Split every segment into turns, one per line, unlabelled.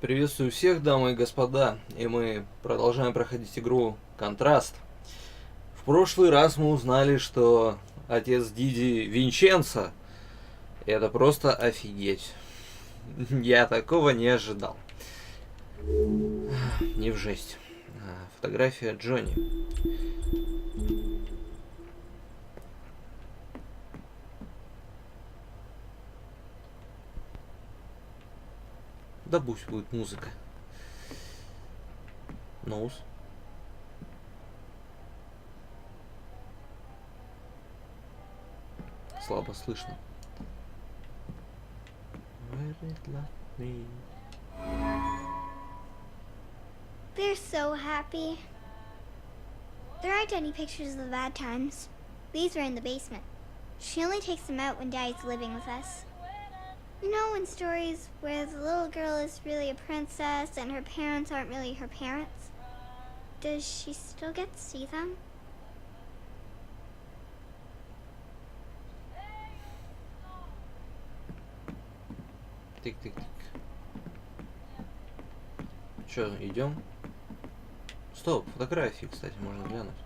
Приветствую всех, дамы и господа, и мы продолжаем проходить игру Контраст. В прошлый раз мы узнали, что отец Диди Винченцо. Это просто офигеть. Я такого не ожидал. Не в жесть. Фотография Джонни. Да пусть будет музыка. Ноус. Слабо слышно.
They're so happy. There aren't any pictures of the bad times. These were in the basement. She only takes them out when Daddy's living with us. You know, in stories where the little girl is really a princess and her parents aren't really her parents? Does she still get to see them?
Тык-тык-тык. Чё, идем? Стоп, фотографии, кстати, можно глянуть.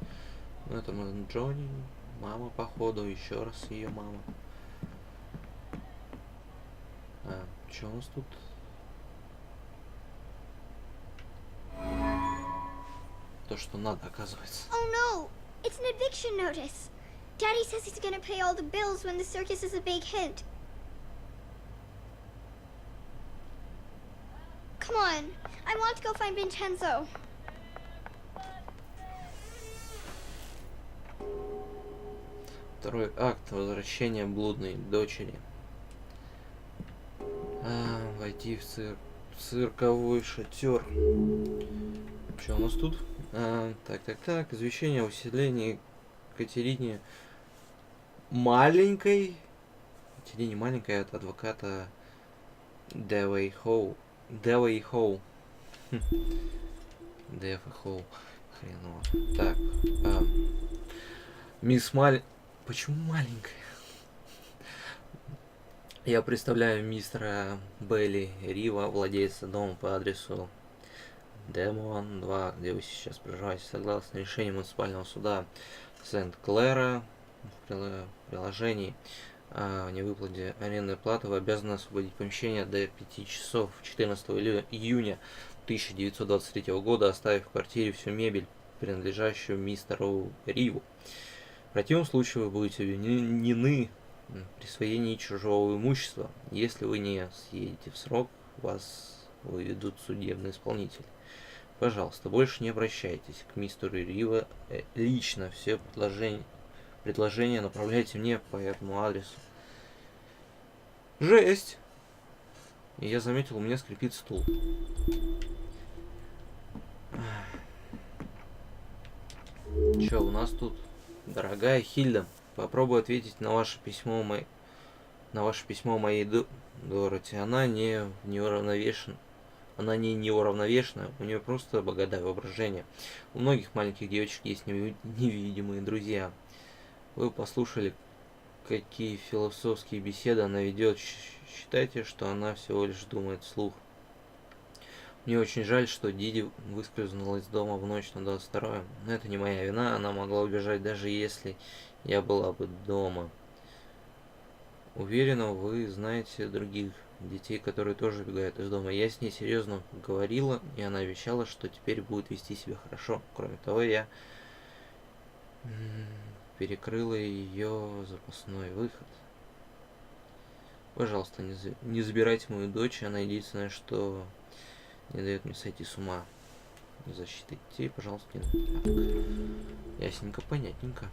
Ну, это мы Джонни, мама, походу, еще раз ее мама. Что у нас тут? То, что надо, оказывается.
Oh no! It's an eviction notice! Daddy says he's gonna pay all the bills when the circus is a big hit. Come on! I want to go find Vincenzo.
Второй акт. Возвращение блудной дочери. Войти в цирковой шатер. Что у нас тут? Так. Извещение о выселении Катерине маленькой. Катерине маленькой от адвоката Дэвэй Хоу. Хреново. Так. Мисс Почему маленькая? Я представляю мистера Белли Рива, владельца дома по адресу Демон 2, где вы сейчас проживаете, согласно решению муниципального суда Сент-Клэра в приложении о невыплате арендной платы вы обязаны освободить помещение до 5 часов 14 июня 1923 года, оставив в квартире всю мебель, принадлежащую мистеру Риву. В противном случае вы будете обвинены в присвоении чужого имущества. Если вы не съедете в срок, вас выведут судебный исполнитель. Пожалуйста, больше не обращайтесь к мистеру Рива лично. Все предложения направляйте мне по этому адресу. Жесть! И я заметил, у меня скрипит стул. Че у нас тут? Дорогая Хильда, попробуй ответить на ваше письмо моей Дороти. Она не неуравновешена. Она не неуравновешена, у нее просто богатое воображение. У многих маленьких девочек есть невидимые друзья. Вы послушали, какие философские беседы она ведет. Считайте, что она всего лишь думает вслух. Мне очень жаль, что Диди выскользнула из дома в ночь на 22-е. Но это не моя вина, она могла убежать, даже если я была бы дома. Уверена, вы знаете других детей, которые тоже убегают из дома. Я с ней серьезно говорила, и она обещала, что теперь будет вести себя хорошо. Кроме того, я перекрыла ее запасной выход. Пожалуйста, не забирайте мою дочь, она единственное, что не дает мне сойти с ума. Защиты детей, пожалуйста, не. Так. Ясненько, понятненько.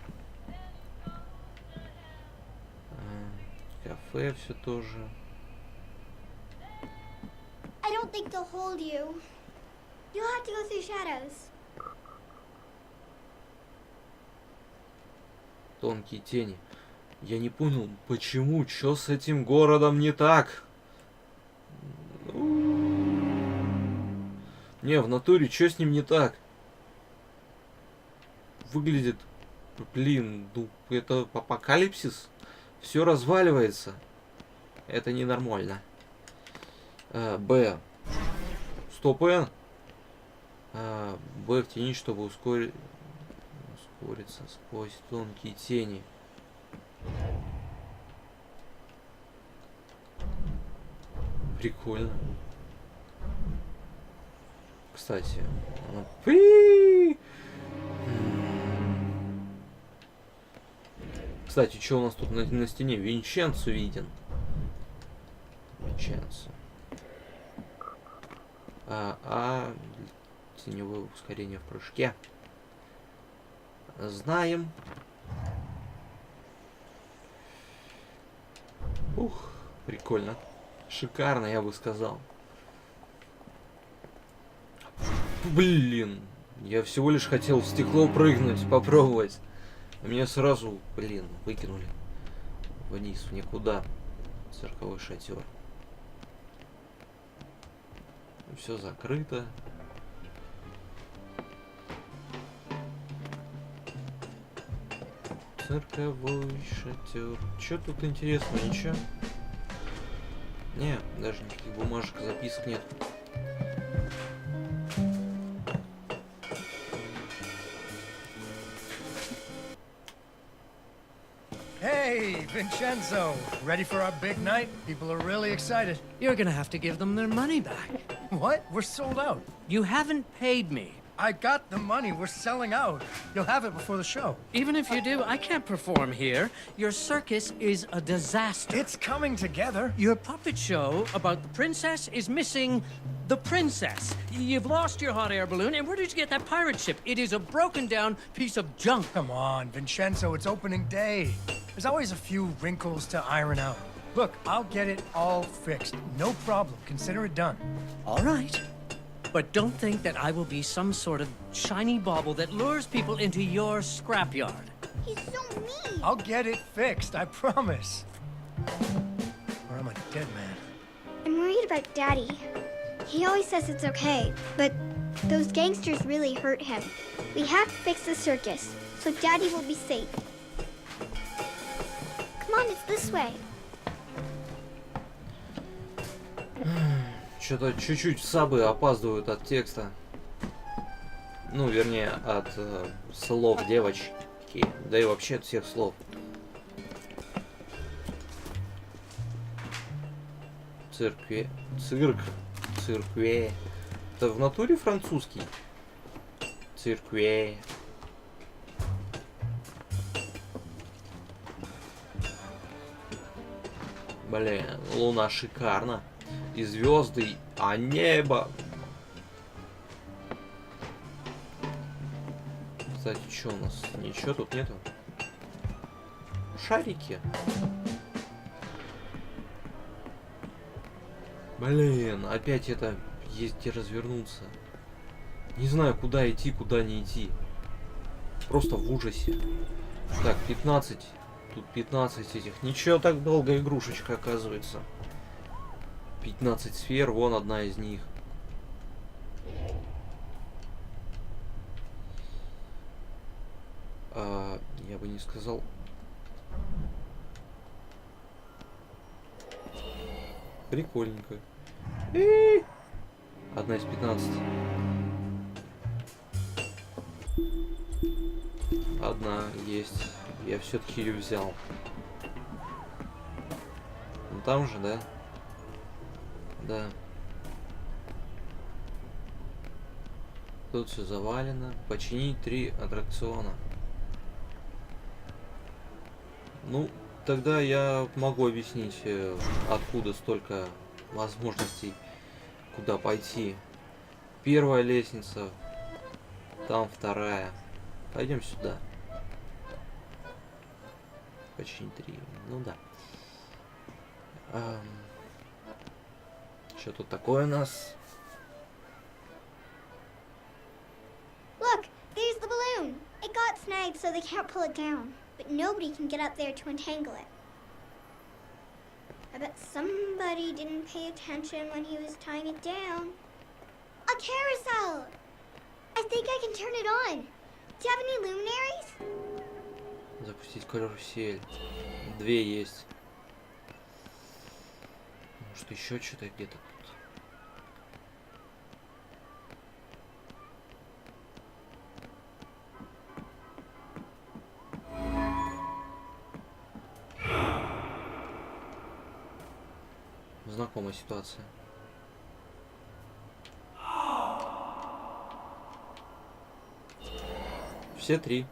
Кафе все тоже.
I don't think they'll hold you. You'll have to go through shadows.
Тонкие тени. Я не понял, почему, что с этим городом не так? Не, в натуре, что с ним не так? Выглядит, блин, ну, это апокалипсис. Все разваливается. Это ненормально. Б. Стоп-Н. Б втянуть, чтобы ускориться сквозь тонкие тени. Прикольно. Кстати. Кстати, что у нас тут на стене? Винченцо виден. Винченцо. Теневое ускорение в прыжке. Знаем. Ух, прикольно. Шикарно, я бы сказал. Блин, я всего лишь хотел в стекло прыгнуть, попробовать. А меня сразу, блин, выкинули вниз, в никуда. Цирковой шатер. Все закрыто. Цирковой шатер. Что тут интересно? Ничего? Не, даже никаких бумажек, записок нет.
Hey, Vincenzo. Ready for our big night? People are really excited.
You're gonna have to give them their money back.
What? We're sold out.
You haven't paid me.
I got the money. We're selling out. You'll have it before the show.
Even if you do, I can't perform here. Your circus is a disaster.
It's coming together.
Your puppet show about the princess is missing the princess. You've lost your hot air balloon, and where did you get that pirate ship? It is a broken down piece of junk.
Come on, Vincenzo. It's opening day. There's always a few wrinkles to iron out. Look, I'll get it all fixed. No problem. Consider it done.
All right. But don't think that I will be some sort of shiny bauble that lures people into your scrapyard.
He's so mean.
I'll get it fixed. I promise. Or I'm a dead man.
I'm worried about Daddy. He always says it's okay, but those gangsters really hurt him. We have to fix the circus, so Daddy will be safe. Come on, it's this way.
Что-то чуть-чуть сабы опаздывают от текста. Ну, вернее, от слов девочки. Да и вообще от всех слов. Циркве. Циркве. Это в натуре французский? Циркве. Блин, луна шикарна. И звезды, а небо. Кстати, что у нас? Ничего тут нету. Шарики. Блин, опять это есть где развернуться. Не знаю, куда идти, куда не идти. Просто в ужасе. Так, 15. Тут 15 этих. Ничего, так долго игрушечка оказывается. 15 сфер, вон одна из них. Я бы не сказал. Прикольненько. Одна из 15. Одна есть. Я все-таки ее взял. Ну, там же, да? Да. Тут все завалено. Починить 3 аттракциона. Ну, тогда я могу объяснить, откуда столько возможностей, куда пойти. Первая лестница, там вторая. Пойдем сюда. Починить 3. Ну да. Что тут такое у нас?
Look, there's the balloon. It got snagged so they can't pull it down. But nobody can get up there to untangle it. I bet somebody didn't pay attention when he was tying it down. A carousel! I think I can turn it on. Do you have any luminaries?
Запустить карусель. 2 есть. Может еще что-то где-то тут. знакомая ситуация. Все три.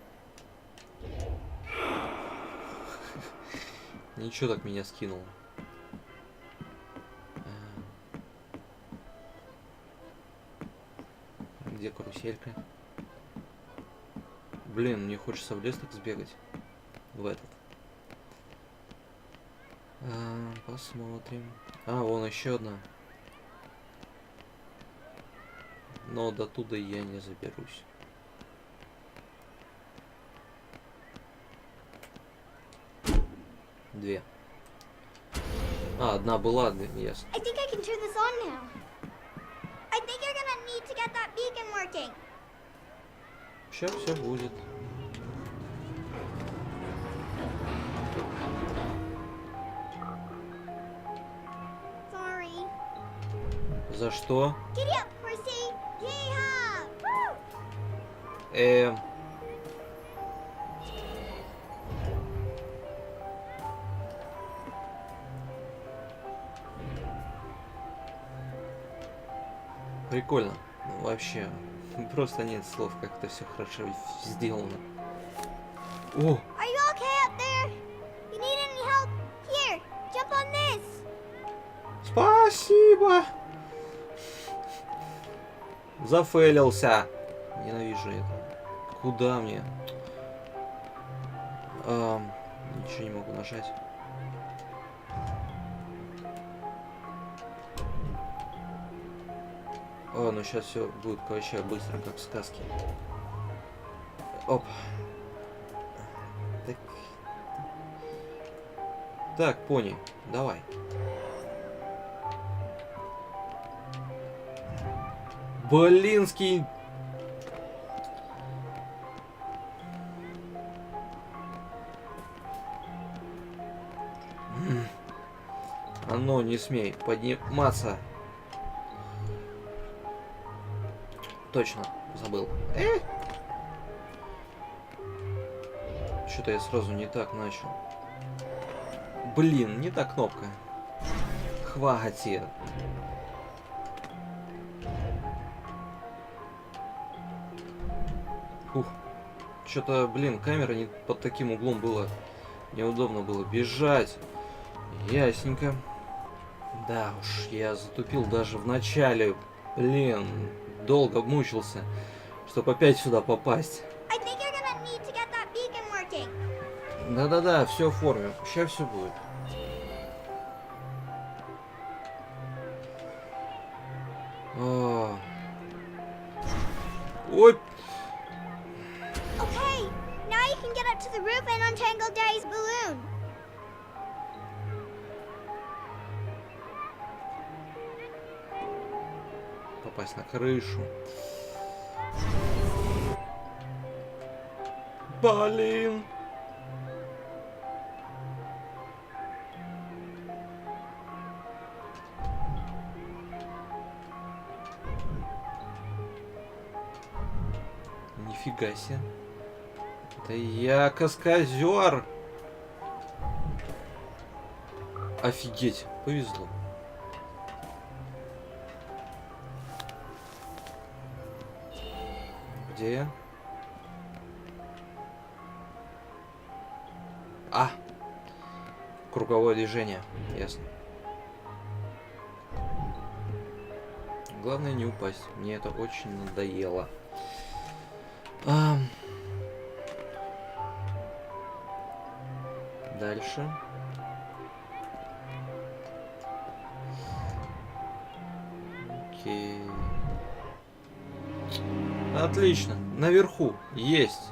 Ничего так меня скинул. Где каруселька? Блин, мне хочется в лес так сбегать. В этот. Посмотрим. Вон еще одна. Но до туда я не заберусь. Две. Одна была, ясно.
I think I can turn this on now. I think you're gonna need to get that beacon working.
Сейчас все будет.
Sorry.
За что?
Giddy up, horsey. Yeehaw! Woo!
Прикольно. Ну, вообще, просто нет слов, как это все хорошо сделано. О!
Are you okay up there? You need any help? Here, jump on this.
Спасибо! Зафейлился. Ненавижу это. Куда мне? Ничего не могу нажать. Ну сейчас все будет вообще быстро, как в сказке. Оп. Так, пони, давай. Блинский. А ну, не смей подниматься. Точно, забыл. Что-то я сразу не так начал. Блин, не та кнопка. Хватит. Фух. Что-то, блин, камера не под таким углом было. Неудобно было бежать. Ясненько. Да уж, я затупил даже в начале. Блин, долго мучился, чтобы опять сюда попасть.
I think you're gonna need to get that beacon working.
Да-да-да, все оформим. Сейчас все будет. Ой!
Okay, now you can get up to the roof and untangle Daddy's balloon.
Попасть на крышу. Блин! Нифига себе. Да я каскадер. Офигеть, повезло. Где я? Круговое движение, ясно. Главное не упасть. Мне это очень надоело. Дальше. Окей. Отлично. Наверху. Есть.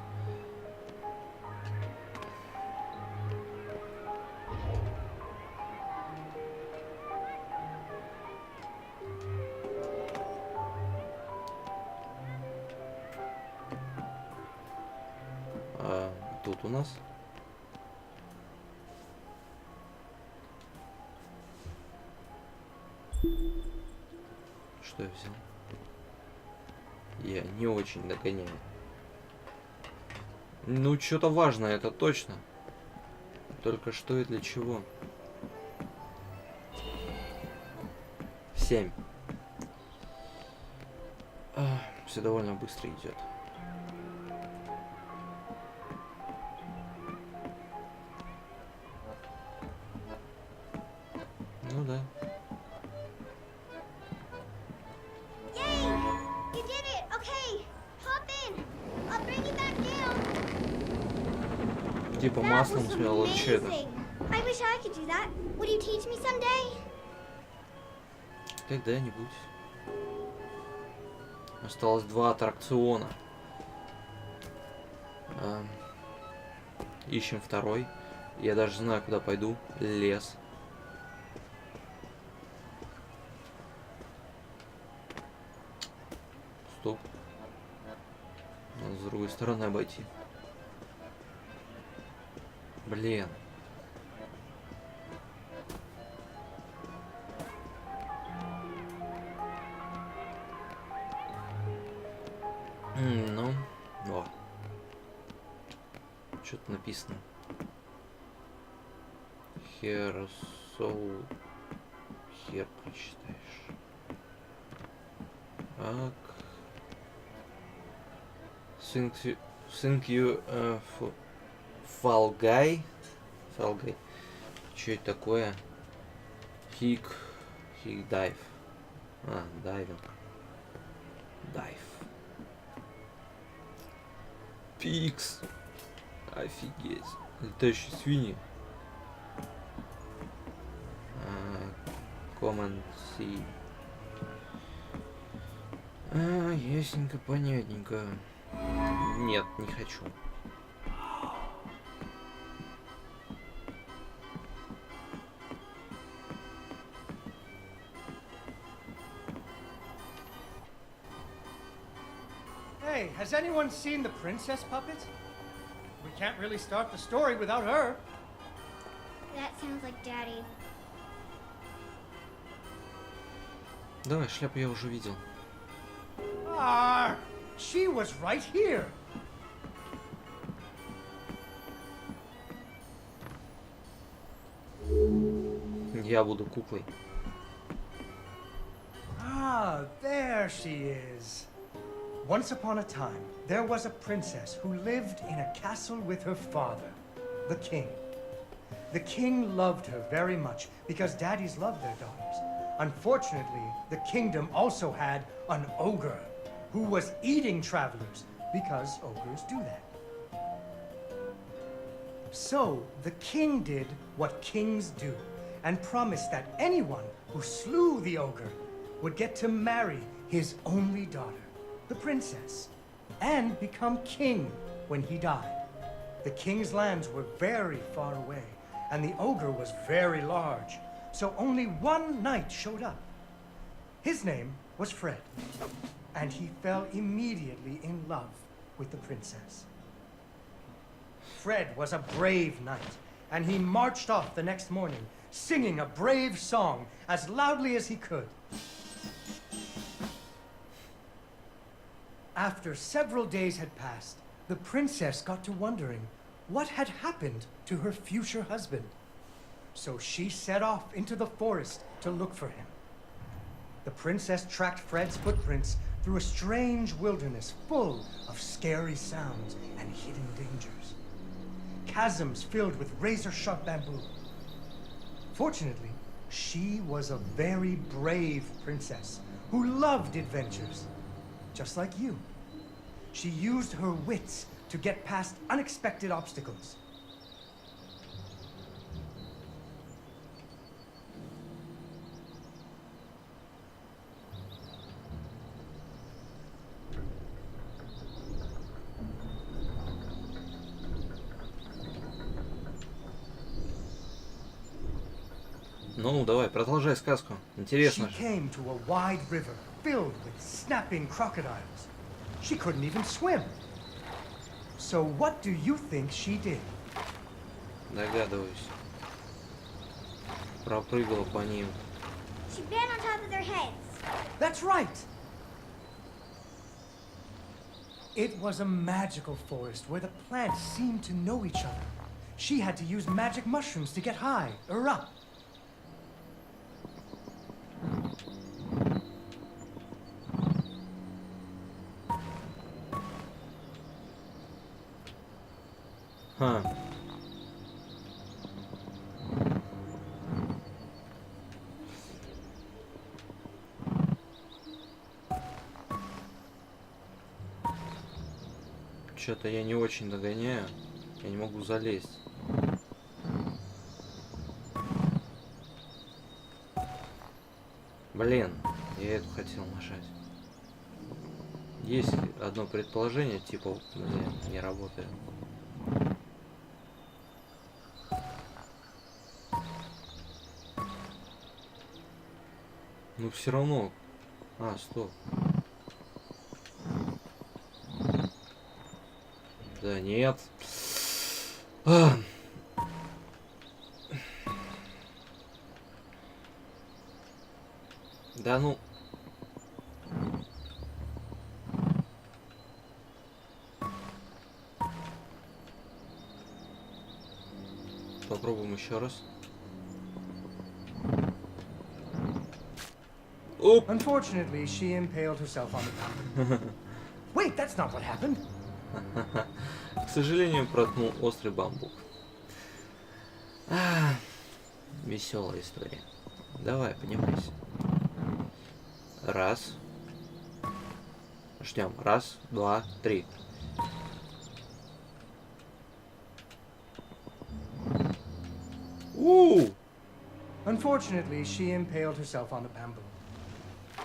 Тут у нас. Что я взял? Я не очень догоняю. Ну, что-то важное, это точно. Только что и для чего? 7. Все довольно быстро идет. Ну да.
Yay! You did it! Okay, hop in. I'll bring you back down.
Типа
That
маслом
was
смело вообще это.
amazing. I wish I could do that. Would you teach me someday?
Когда-нибудь. Осталось 2 аттракциона. Ищем второй. Я даже знаю, куда пойду. Лес. Стоп. Надо с другой стороны обойти. Блин. Ну, о. Что-то написано. Хер соу. Хер прочитаешь. Так. Think you Fall Guy. Fall Guy. Что это такое? Hig dive. Дайвинг. Дайв. Пикс. Офигеть. Летающие свиньи. Command C. Ясненько, понятненько. Нет, не хочу.
Hey, has anyone seen the princess puppet? We can't really start the story without her.
That sounds like Daddy.
Давай, шляпу я уже видел.
Ah, she was right here.
Я буду куклой.
Ah, there she is. Once upon a time, there was a princess who lived in a castle with her father, the king. The king loved her very much because daddies loved their daughters. Unfortunately, the kingdom also had an ogre who was eating travelers because ogres do that. So the king did what kings do and promised that anyone who slew the ogre would get to marry his only daughter, the princess, and become king when he died. The king's lands were very far away, and the ogre was very large, so only one knight showed up. His name was Fred, and he fell immediately in love with the princess. Fred was a brave knight, and he marched off the next morning, singing a brave song as loudly as he could. After several days had passed, the princess got to wondering what had happened to her future husband. So she set off into the forest to look for him. The princess tracked Fred's footprints through a strange wilderness full of scary sounds and hidden dangers. Chasms filled with razor-sharp bamboo. Fortunately, she was a very brave princess who loved adventures, just like you. She used her wits to get past unexpected obstacles.
Ну, давай, продолжай сказку. Интересно
She
же.
came to a wide river filled with snapping crocodiles. She couldn't even swim. So what do you think she did?
Догадываюсь. Пропрыгала по ним.
She ran on top of their heads.
That's right! It was a magical forest where the plants seemed to know each other. She had to use magic mushrooms to get high or up.
Что-то я не очень догоняю. Я не могу залезть. Блин, я эту хотел нажать. Есть одно предположение, типа, блин, не работает. Ну все равно. А, стоп. Да нет. А. Да ну. Попробуем еще раз. Оп.
Unfortunately, she impaled herself on the bamboo. Wait, that's not what happened.
К сожалению, проткнул острый бамбук. Веселая история. Давай, поднимайся. Раз. Ждем. Раз, два, три.
Unfortunately, she impaled herself on the bamboo.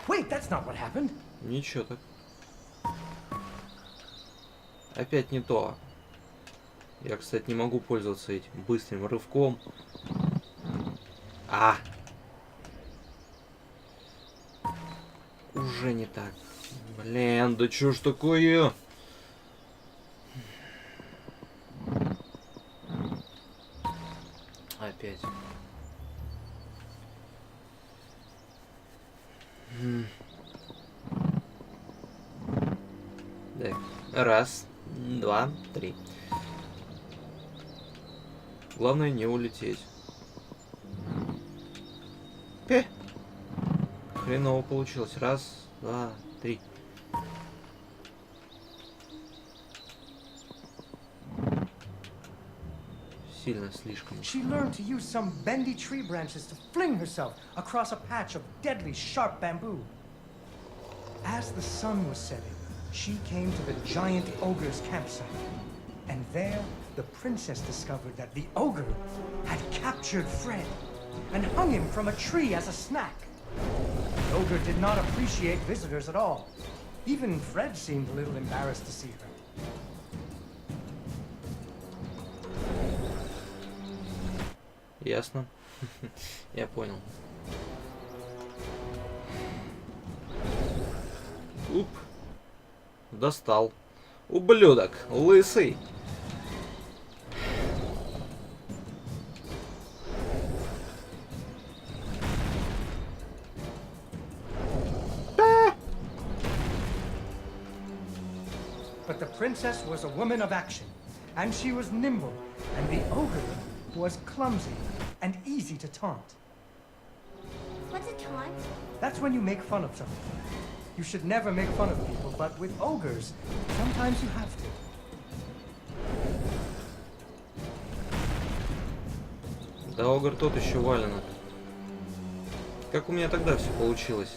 Wait, that's not what happened.
Ничего так. Опять не то. Я, кстати, не могу пользоваться этим быстрым рывком. Уже не так. Блин, да чё ж такое? Опять. Так, раз, два, три. Главное не улететь. Хреново получилось. Раз, два, три. Сильно слишком.
She learned to use some bendy tree branches to fling herself across a patch of deadly sharp bamboo. As the sun was setting, she came to the giant ogre's campsite. And there, the princess discovered that the ogre had captured Fred and hung him from a tree as a snack. The ogre did not appreciate visitors at all. Even Fred seemed a little embarrassed to see her.
Ясно. Я понял. Уп. Достал. Ублюдок. Лысый.
But the princess was a woman of action, and she was nimble, and the ogre was clumsy and easy to taunt.
What's a taunt?
That's when you make fun of someone. You should never make fun of people, but with ogres, sometimes you have to.
Да, огр тот еще валенок. Как у меня тогда все получилось?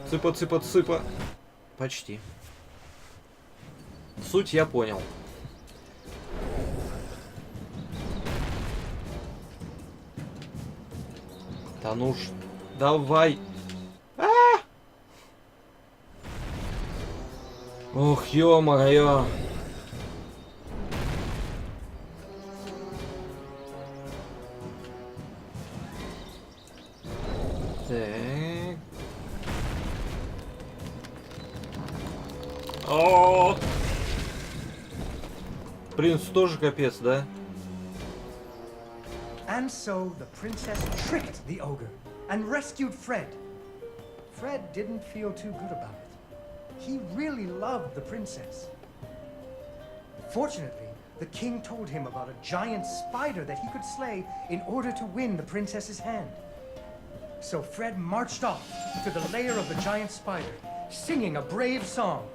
Цыпа, цыпа, цыпа. Почти. Суть я понял. Да ну ж, давай. Ох, ё-моё. Так. О! Принц тоже капец, да?
And so the princess tricked the ogre and rescued Fred. Fred didn't feel too good about it. He really loved the princess. Fortunately, the king told him about a giant spider that he could slay in order to win the princess's hand. So Fred marched off to the lair of the giant spider, singing a brave song,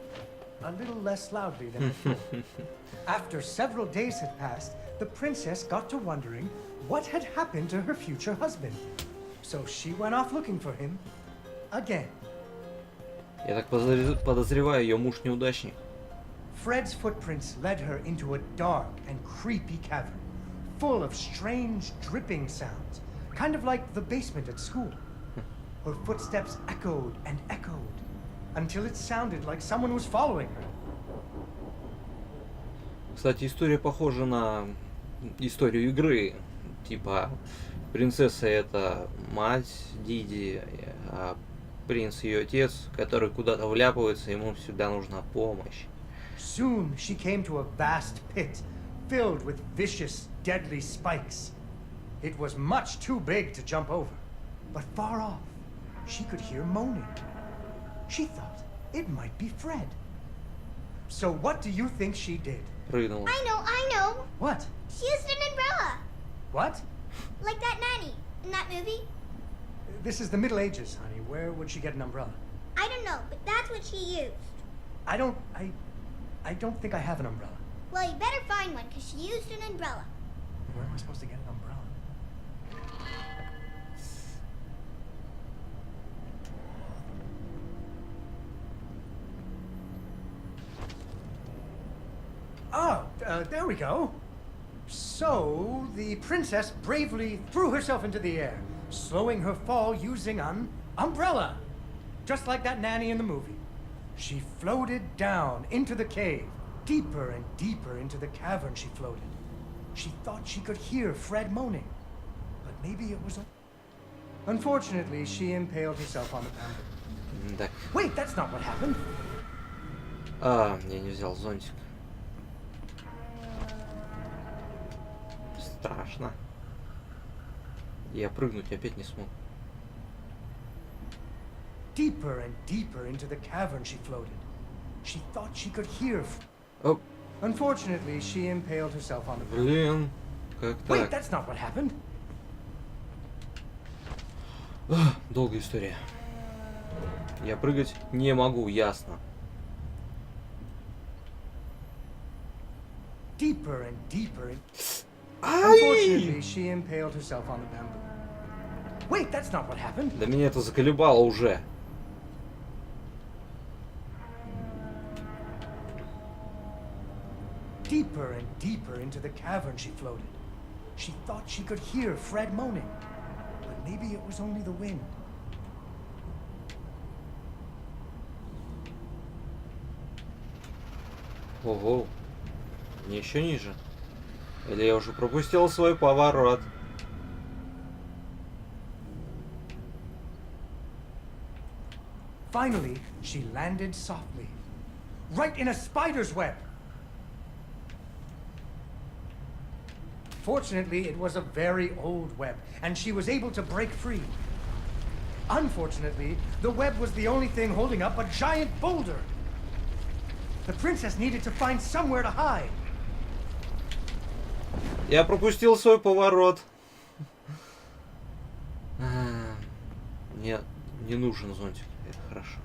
a little less loudly than before. After several days had passed, the princess got to wondering what had happened to her future husband. So she went off looking for him again.
Я так подозреваю, ее муж неудачник.
Fred's footprints led her into a dark and creepy cavern, full of strange dripping sounds, kind of like the basement at school. Her footsteps echoed and echoed, until it sounded like someone was following her.
Кстати, история похожа на историю игры. Типа, принцесса это мать Диди, а принц ее отец, который куда-то вляпывается, ему всегда нужна помощь.
Soon she came to a vast pit, filled with vicious, deadly spikes. It was much too big to jump over, but far off, she could hear moaning. She thought it might be Fred. So what do you think she did?
Прыгнула.
I know.
What?
She used an umbrella.
What?
Like that nanny in that movie.
This is the Middle Ages, honey. Where would she get an umbrella?
I don't know, but that's what she used.
I don't think I have an umbrella.
Well, you better find one, because she used an umbrella.
Where am I supposed to get an umbrella? Oh, there we go. So, the princess bravely threw herself into the air, slowing her fall using an umbrella. Just like that nanny in the movie. She floated down into the cave. Deeper and deeper into the cavern she floated. She thought she could hear Fred moaning. But maybe it was a... Unfortunately, she impaled herself on the bamboo.
Так.
Wait, that's not what happened.
А, я не взял зонтик. Страшно. Я прыгнуть опять не смог.
Deeper and deeper into the cavern she floated. She thought she could hear...
Оп,
Unfortunately, she impaled herself on the bamboo.
блин, как
Wait,
так?
that's not what happened.
Долгая история. Я прыгать не могу, ясно.
Deeper and deeper.
Ай!
Unfortunately, she impaled herself on the bamboo. Wait, that's not what happened.
Да меня это заколебало уже.
Deeper and deeper into the cavern she floated. She thought she could hear Fred moaning, but maybe it was only the wind.
Ого. Не еще ниже. Или я уже пропустил свой поворот?
Finally, she landed softly, right in a spider's web. Fortunately, it was a very old web, and she was able to break free. Unfortunately, the web was the only thing holding up a giant boulder. The princess needed to find somewhere to hide.
Я пропустил свой поворот. Нет, не нужен зонтик. Это хорошо.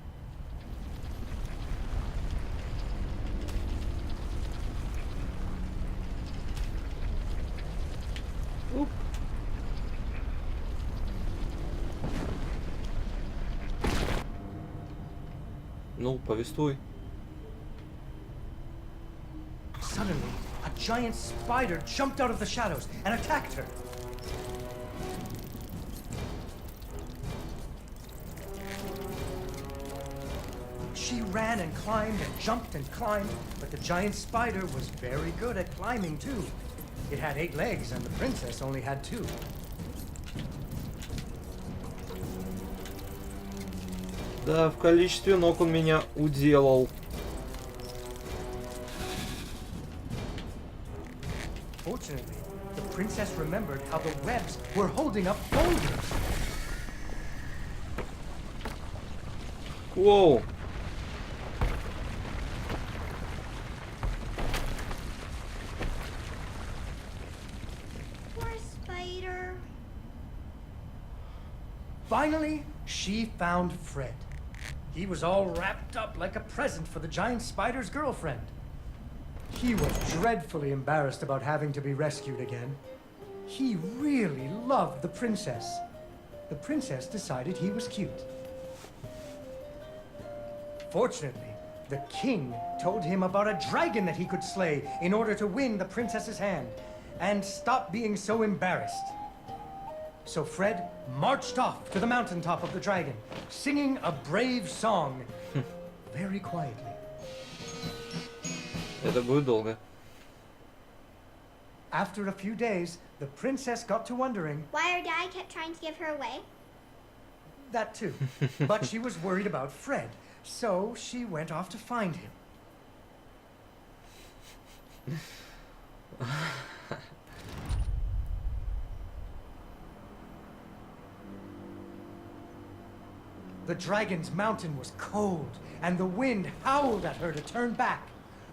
Уп. Ну, повествуй.
Suddenly, a giant spider jumped out of the shadows and attacked her. She ran and climbed and jumped and climbed, but the giant spider was very good at climbing too. It had 8 legs and the princess only had 2.
Да, в количестве ног он меня уделал.
Fortunately, the princess remembered how the webs were holding up boulders.
Воу.
Poor spider.
Finally, she found Fred. He was all wrapped up like a present for the giant spider's girlfriend. He was dreadfully embarrassed about having to be rescued again. He really loved the princess. the princess decided he was cute. Fortunately, the king told him about a dragon that he could slay in order to win the princess's hand and stop being so embarrassed. So Fred marched off to the mountaintop of the dragon, singing a brave song very quietly.
Это будет долго.
After a few days, the princess got to wondering,
Why her dad kept trying to give her away?
that too, but she was worried about Fred, so she went off to find him. The dragon's mountain was cold, and the wind howled at her to turn back.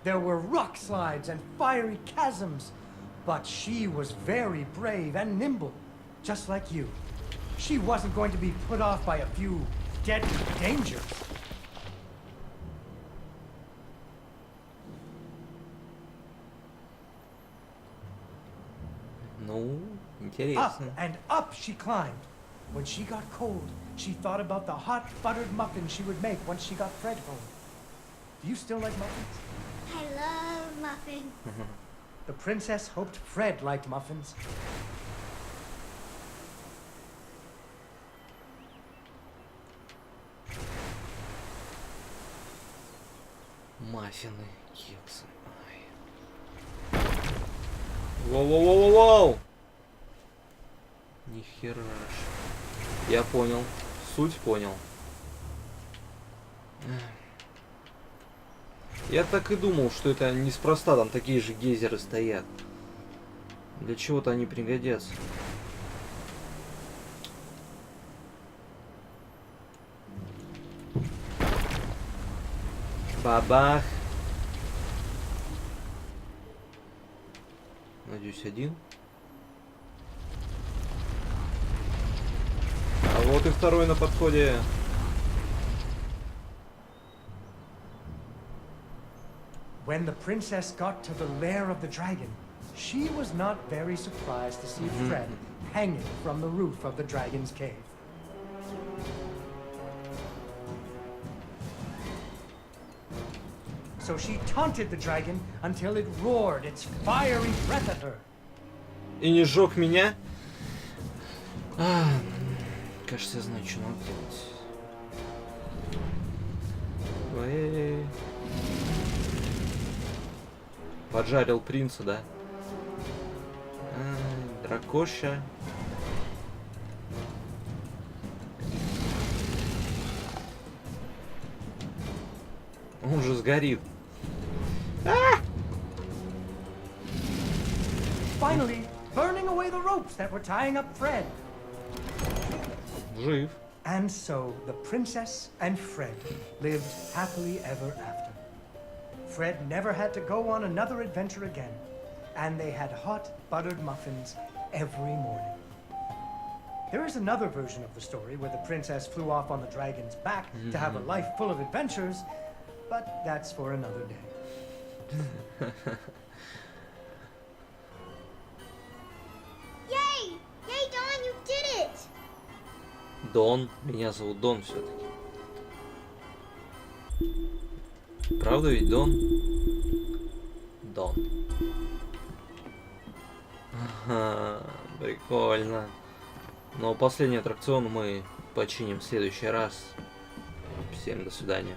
There were rock slides and fiery chasms, but she was very brave and nimble, just like you. She wasn't going to be put off by a few deadly dangers.
Ну,
Up
интересно.
and up she climbed. When she got cold, she thought about the hot buttered muffins she would make once she got Fred home. Do you still like muffins?
I love muffins.
The princess hoped Fred liked muffins.
Маффины, кексы. Ай. Воу-воу-воу-воу! Нихера ж. Я понял. Суть понял. Я так и думал, что это неспроста, там такие же гейзеры стоят. Для чего-то они пригодятся. Бабах. Надеюсь, один. А вот и второй на подходе.
When the princess got to the lair of the dragon, she was not very surprised to see Fred hanging from the roof of the dragon's cave. So she taunted the dragon until it roared its fiery breath at her.
И не сжег меня. Кажется, я знаю, что надо делать. Эй. Поджарил принца, да? Дракоща. Он же сгорит.
Finally, burning away the ropes that were tying up Fred.
Жив.
And so the princess and Fred lived happily ever after. Fred never had to go on another adventure again, and they had hot buttered muffins every morning. There is another version of the story where the princess flew off on the dragon's back to have a life full of adventures, but that's for another day.
Yay! Yay, Dawn, you did it!
Дон. Меня зовут Дон все-таки. Правда ведь Дон? Дон. Ага, прикольно. Но последний аттракцион мы починим в следующий раз. Всем до свидания.